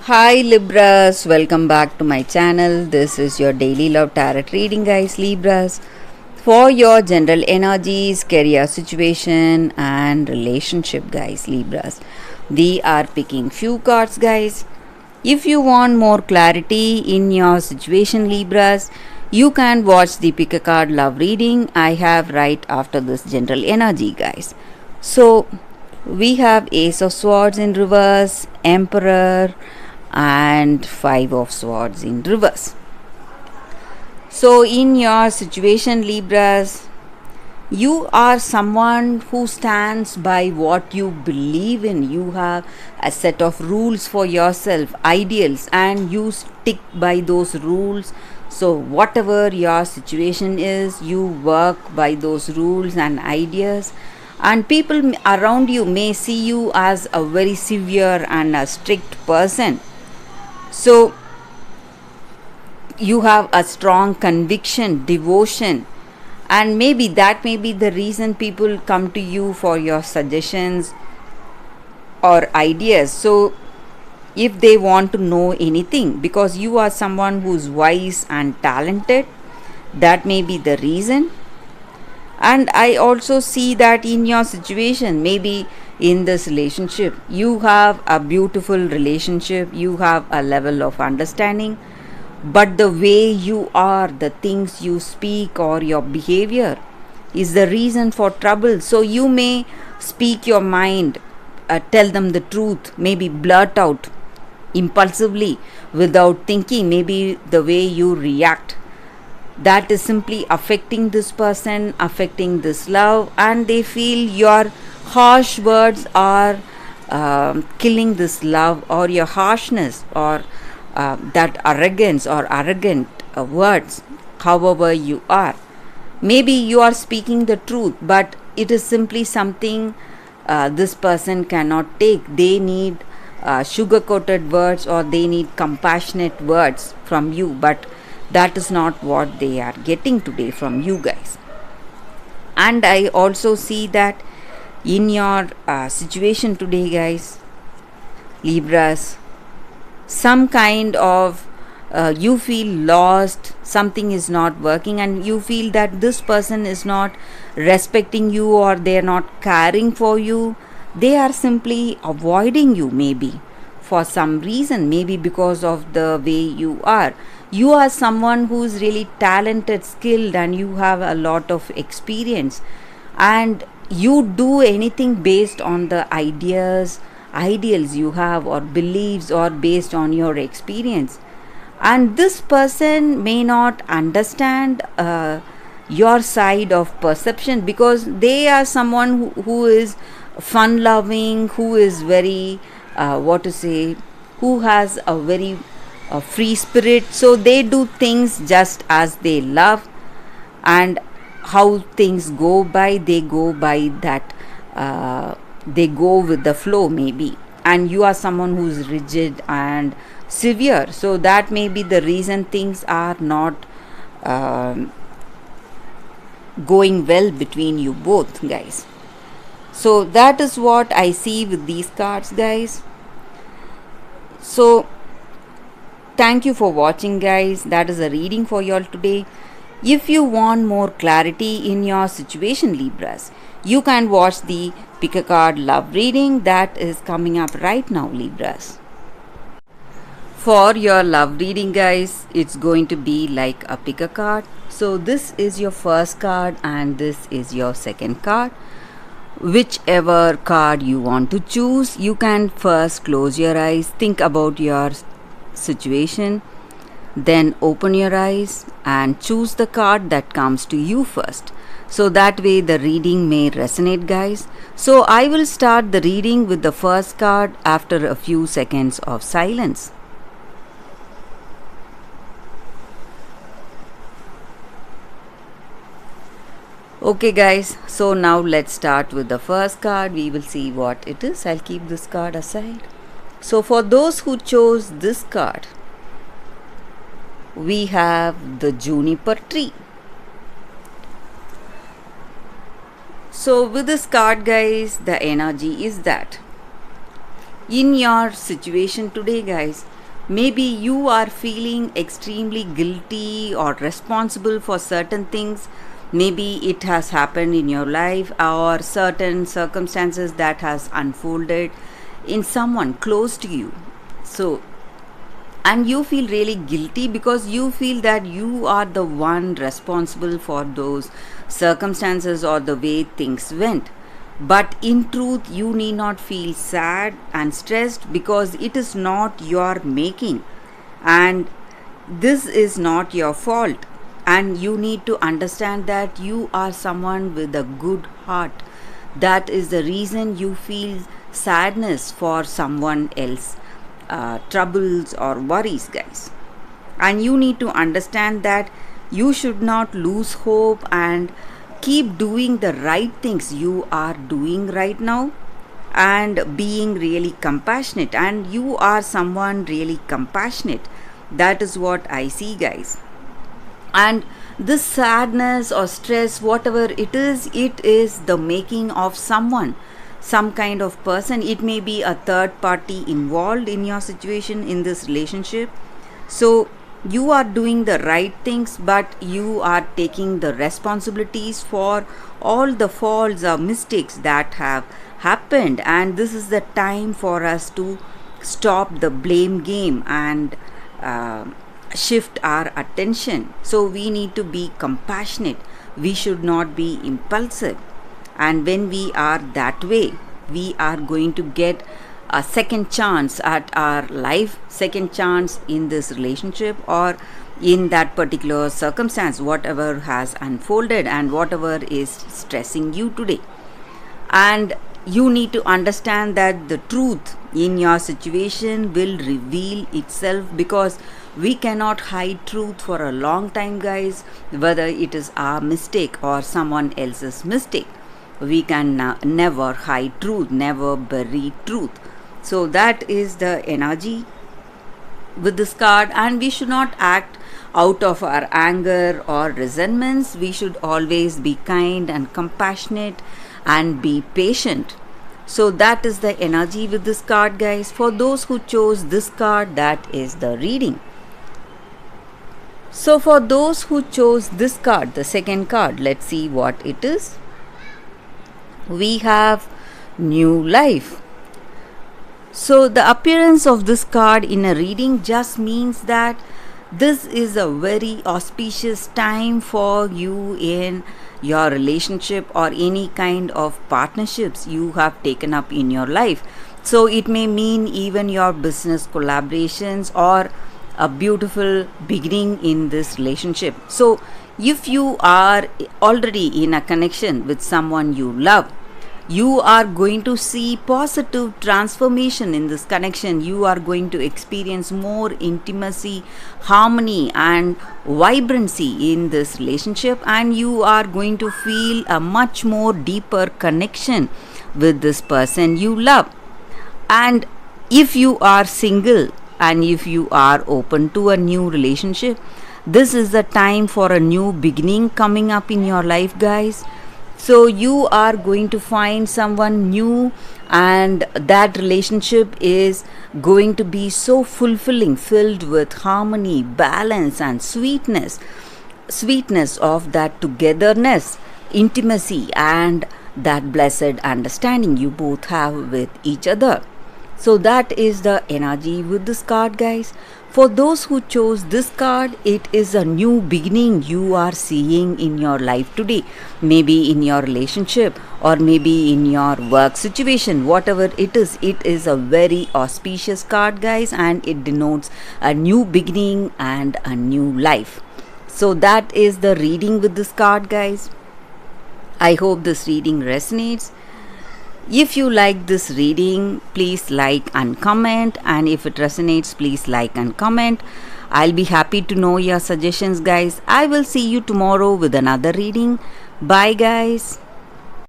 Hi Libras, welcome back to my channel. This is your daily love tarot reading, guys. Libras, for your general energies, career situation, and relationship, guys. Libras, we are picking few cards, guys. If you want more clarity in your situation, Libras, you can watch the pick a card love reading I have right after this general energy, guys. So, we have Ace of Swords in reverse, Emperor, and Five of Swords in reverse. So, in your situation, Libras, you are someone who stands by what you believe in. You have a set of rules for yourself, ideals, and you stick by those rules. So, whatever your situation is, you work by those rules and ideas. And people around you may see you as a very severe and a strict person. So, you have a strong conviction, devotion, and maybe that may be the reason people come to you for your suggestions or ideas. So, if they want to know anything, because you are someone who's wise and talented, that may be the reason. And I also see that in your situation, maybe in this relationship, you have a beautiful relationship, you have a level of understanding, but the way you are, the things you speak, or your behavior is the reason for trouble. So you may speak your mind, tell them the truth, maybe blurt out impulsively without thinking, maybe the way you react, that is simply affecting this person, affecting this love, and they feel your harsh words are killing this love, or your harshness, or that arrogance or arrogant words, however you are. Maybe you are speaking the truth, but it is simply something this person cannot take. They need sugar coated words, or they need compassionate words from you, but that is not what they are getting today from you guys. And I also see that in your situation today, guys, Libras, some kind of you feel lost, something is not working, and you feel that this person is not respecting you, or they are not caring for you. They are simply avoiding you, maybe for some reason, maybe because of the way you are. You are someone who is really talented, skilled, and you have a lot of experience, and you do anything based on the ideals you have, or beliefs, or based on your experience. And this person may not understand your side of perception, because they are someone who is fun loving, who is very who has a very free spirit. So they do things just as they love, and how things go by, they go by that, they go with the flow, maybe. And you are someone who's rigid and severe, so that may be the reason things are not going well between you both, guys. So that is what I see with these cards, guys. So thank you for watching, guys. That is a reading for y'all today. If you want more clarity in your situation, Libras, you can watch the pick a card love reading that is coming up right now, Libras. For your love reading, guys, it's going to be like a pick a card. So this is your first card and this is your second card. Whichever card you want to choose, you can first close your eyes, think about your situation, then open your eyes and choose the card that comes to you first. So that way the reading may resonate, guys. So I will start the reading with the first card after a few seconds of silence. Okay, guys, so now let's start with the first card. We will see what it is. I'll keep this card aside. So for those who chose this card, we have the juniper tree. So with this card, guys, the energy is that in your situation today, guys, Maybe you are feeling extremely guilty or responsible for certain things. Maybe it has happened in your life, or certain circumstances that has unfolded in someone close to you. So, and you feel really guilty because you feel that you are the one responsible for those circumstances or the way things went. But in truth, you need not feel sad and stressed because it is not your making, and this is not your fault. And you need to understand that you are someone with a good heart. That is the reason you feel sadness for someone else troubles or worries, guys. And you need to understand that you should not lose hope and keep doing the right things you are doing right now, and being really compassionate. And you are someone really compassionate. That is what I see, guys. And this sadness or stress, whatever it is the making of someone, some kind of person. It may be a third party involved in your situation, in this relationship. So you are doing the right things, but you are taking the responsibilities for all the faults or mistakes that have happened. And this is the time for us to stop the blame game and shift our attention. So we need to be compassionate. We should not be impulsive. And when we are that way, we are going to get a second chance at our life, second chance in this relationship, or in that particular circumstance, whatever has unfolded and whatever is stressing you today. And you need to understand that the truth in your situation will reveal itself, because we cannot hide truth for a long time, guys, whether it is our mistake or someone else's mistake. We can never hide truth, never bury truth. So that is the energy with this card. And we should not act out of our anger or resentments. We should always be kind and compassionate and be patient. So that is the energy with this card, guys. For those who chose this card, that is the reading. So for those who chose this card, the second card, let's see what it is. We have new life. So the appearance of this card in a reading just means that this is a very auspicious time for you in your relationship or any kind of partnerships you have taken up in your life. So it may mean even your business collaborations or a beautiful beginning in this relationship. So if you are already in a connection with someone you love, you are going to see positive transformation in this connection. You are going to experience more intimacy, harmony and vibrancy in this relationship, and you are going to feel a much more deeper connection with this person you love. And if you are single and if you are open to a new relationship, this is the time for a new beginning coming up in your life, guys. So you are going to find someone new, and that relationship is going to be so fulfilling, filled with harmony, balance and sweetness of that togetherness, intimacy and that blessed understanding you both have with each other. So that is the energy with this card, guys. For those who chose this card, it is a new beginning you are seeing in your life today. Maybe in your relationship or maybe in your work situation, whatever it is a very auspicious card, guys, and it denotes a new beginning and a new life. So that is the reading with this card, guys. I hope this reading resonates. If you like this reading, please like and comment, and if it resonates, please like and comment. I'll be happy to know your suggestions, guys. I will see you tomorrow with another reading. Bye, guys.